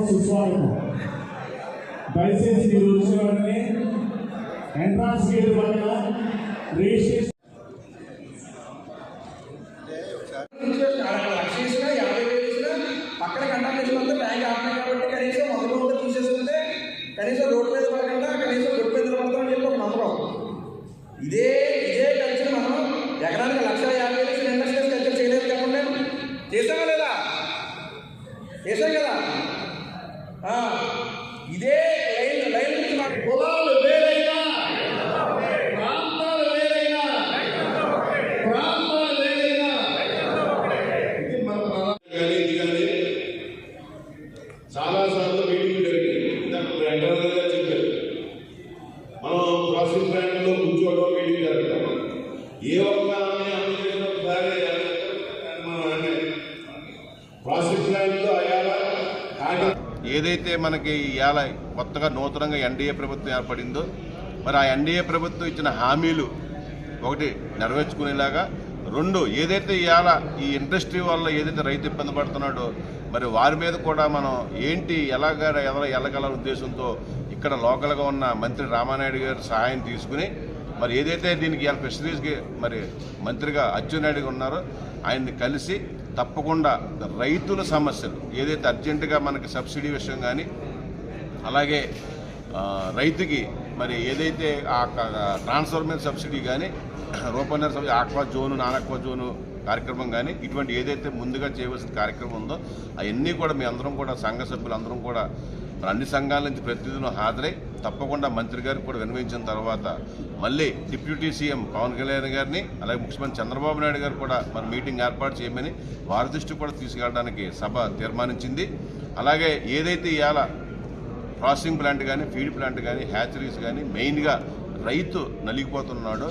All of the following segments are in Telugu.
సుస్వాగతం. దయచేసి మీరు వచ్చిన వెంటనే ఎంట్రన్స్ గేట్ పక్కన రిజిస్ట్రేషన్ పక్కన కంటామినేషన్ ట్యాంక్ ఆపినాయి కాబట్టి కనీసం మొదలు తీసేసుకుంటే కనీసం రోడ్డు మీద పడకుండా కనీసం రోడ్డు మీద పడతాం అని చెప్పి ఒక నమ్మకం. ఇదే కల్చర్ మనం ఎకరానికి 1,50,000 ఇండస్ట్రియల్ కల్చర్ చేయలేదు కాకుండా చేసామా లేదా? చేసాం కదా. ఇదే లైన్ నుంచి మాకు కులాలు వేరైనా ప్రాంతాలు వేరైనా ఇది మన చాలాసార్లు మీటింగ్ జరిగింది. ఇందాక చెప్పారు, మనం ప్రాసెస్ ప్లాంట్లో కూర్చోవడం మీటింగ్ జరుగుతాం. ఏ ఒక్క ప్రాసెస్ ప్లాంట్లో అయ్యాలా కానీ ఏదైతే మనకి ఇవాళ కొత్తగా నూతనంగా ఎన్డీఏ ప్రభుత్వం ఏర్పడిందో మరి ఆ ఎన్డీఏ ప్రభుత్వం ఇచ్చిన హామీలు ఒకటి నెరవేర్చుకునేలాగా, రెండు ఏదైతే ఇవాళ ఈ ఇండస్ట్రీ వల్ల ఏదైతే రైతు ఇబ్బంది పడుతున్నాడో మరి వారి మీద కూడా మనం ఏంటి ఎలాగల ఉద్దేశంతో ఇక్కడ లోకల్గా ఉన్న మంత్రి రామానాయుడు గారి సహాయం తీసుకుని మరి ఏదైతే దీనికి ఇవాళ ఫిషరీస్కి మరి మంత్రిగా అచ్చెన్నాయుడు ఉన్నారో ఆయన్ని కలిసి తప్పకుండా రైతుల సమస్యలు ఏదైతే అర్జెంటుగా మనకి సబ్సిడీ విషయం కానీ అలాగే రైతుకి మరి ఏదైతే ఆ ట్రాన్స్ఫర్మేషన్ సబ్సిడీ కానీ రూపొందిన subsidy aqua zone non aqua zone కార్యక్రమం కానీ ఇటువంటి ఏదైతే ముందుగా చేయవలసిన కార్యక్రమం ఉందో అవన్నీ కూడా మీ అందరం కూడా సంఘ సభ్యులు అందరం కూడా అన్ని సంఘాల నుంచి ప్రతినిధులు హాజరై తప్పకుండా మంత్రి గారికి కూడా విన్నవించిన తర్వాత మళ్ళీ డిప్యూటీ సీఎం పవన్ కళ్యాణ్ గారిని అలాగే ముఖ్యమంత్రి చంద్రబాబు నాయుడు గారు కూడా మరి మీటింగ్ ఏర్పాటు చేయమని వారి దృష్టి కూడా తీసుకెళ్ళడానికి సభ తీర్మానించింది. అలాగే ఏదైతే ఇవాళ ప్రాసెసింగ్ ప్లాంట్ కానీ ఫీడ్ ప్లాంట్ కానీ హ్యాచరీస్ కానీ మెయిన్గా రైతు నలిగిపోతున్నాడో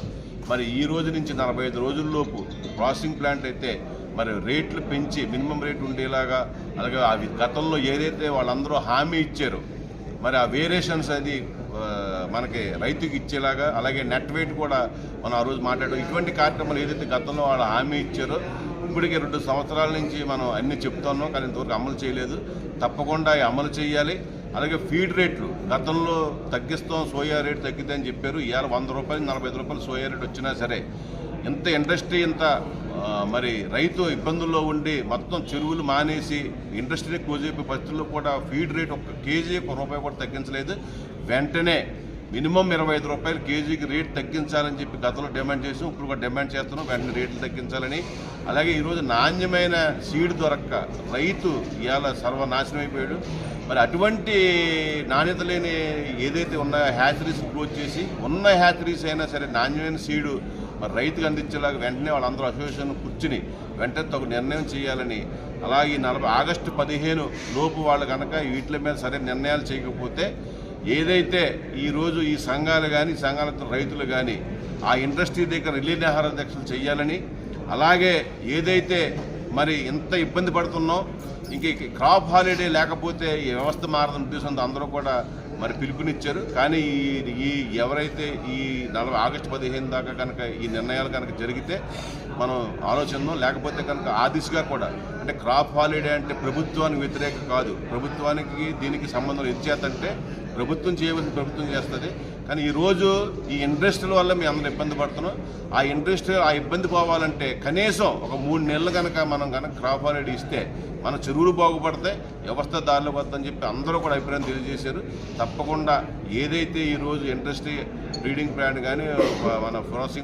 మరి ఈ రోజు నుంచి 45 రోజుల్లోపు ప్రాసెసింగ్ ప్లాంట్ అయితే మరి రేట్లు పెంచి మినిమం రేటు ఉండేలాగా అలాగే అవి గతంలో ఏదైతే వాళ్ళందరూ హామీ ఇచ్చారో మరి ఆ వేరియేషన్స్ అది మనకి రైతుకి ఇచ్చేలాగా అలాగే నెట్ వెయిట్ కూడా మనం ఆ రోజు మాట్లాడడం ఇటువంటి కార్యక్రమాలు ఏదైతే గతంలో వాళ్ళు హామీ ఇచ్చారో ఇప్పటికే 2 సంవత్సరాల నుంచి మనం అన్నీ చెప్తున్నాం కానీ ఇంతవరకు అమలు చేయలేదు. తప్పకుండా అమలు చేయాలి. అలాగే ఫీడ్ రేట్లు గతంలో తగ్గిస్తాం, సోయా రేటు తగ్గిద్దని చెప్పారు. ఇవాళ 100 రూపాయలు 45 రూపాయలు సోయా రేటు వచ్చినా సరే ఇంత ఇండస్ట్రీ ఇంత మరి రైతు ఇబ్బందుల్లో ఉండి మొత్తం చెరువులు మానేసి ఇండస్ట్రీ క్లోజ్ అయిపోయే పరిస్థితుల్లో కూడా ఫీడ్ రేట్ ఒక కేజీ ₹1 కూడా తగ్గించలేదు. వెంటనే మినిమం 25 రూపాయలు కేజీకి రేటు తగ్గించాలని చెప్పి గతంలో డిమాండ్ చేసాం. ఇప్పుడు కూడా డిమాండ్ చేస్తున్నాం వెంటనే రేట్లు తగ్గించాలని. అలాగే ఈరోజు నాణ్యమైన సీడ్ దొరక్క రైతు ఇవాళ సర్వనాశనం అయిపోయాడు. మరి అటువంటి నాణ్యత లేని ఏదైతే ఉన్నాయో హ్యాచరీస్ క్లోజ్ చేసి ఉన్న హ్యాచరీస్ అయినా సరే నాణ్యమైన సీడు మరి రైతుకు అందించేలాగా వెంటనే వాళ్ళందరూ అసోసియేషన్ కూర్చుని వెంటనే తగు నిర్ణయం చేయాలని, అలాగే ఆగస్టు 15 లోపు వాళ్ళు కనుక వీటి మీద సరే నిర్ణయాలు చేయకపోతే ఏదైతే ఈరోజు ఈ సంఘాలు కానీ సంఘాలతో రైతులు కానీ ఆ ఇండస్ట్రీ దగ్గర రిలే నిరాహార దీక్షలు చేయాలని, అలాగే ఏదైతే మరి ఎంత ఇబ్బంది పడుతున్నాం ఇంక క్రాప్ హాలిడే లేకపోతే ఈ వ్యవస్థ మారదని ఉద్దేశంతో అందరూ కూడా మరి పిలుపునిచ్చారు. కానీ ఈ ఎవరైతే ఈ ఆగస్టు 15 దాకా కనుక ఈ నిర్ణయాలు కనుక జరిగితే మనం ఆలోచన లేకపోతే కనుక ఆ దిశగా కూడా అంటే క్రాప్ హాలిడే అంటే ప్రభుత్వానికి వ్యతిరేక కాదు, ప్రభుత్వానికి దీనికి సంబంధం ఇచ్చేతంటే ప్రభుత్వం చేయవలసిన ప్రభుత్వం చేస్తుంది. కానీ ఈరోజు ఈ ఇండస్ట్రీల వల్ల మేము అందరూ ఇబ్బంది పడుతున్నాం. ఆ ఇండస్ట్రీ ఆ ఇబ్బంది పోవాలంటే కనీసం ఒక 3 నెలలు కనుక మనం కనుక క్రాప్ హాలిడే ఇస్తే మన చెరువులు బాగుపడతాయి, వ్యవస్థ దారిలో వద్దని చెప్పి అందరూ కూడా అభిప్రాయం తెలియజేశారు. తప్పకుండా ఏదైతే ఈరోజు ఇండస్ట్రీ బ్రీడింగ్ ప్లాంట్ కానీ మన ప్రాసెసింగ్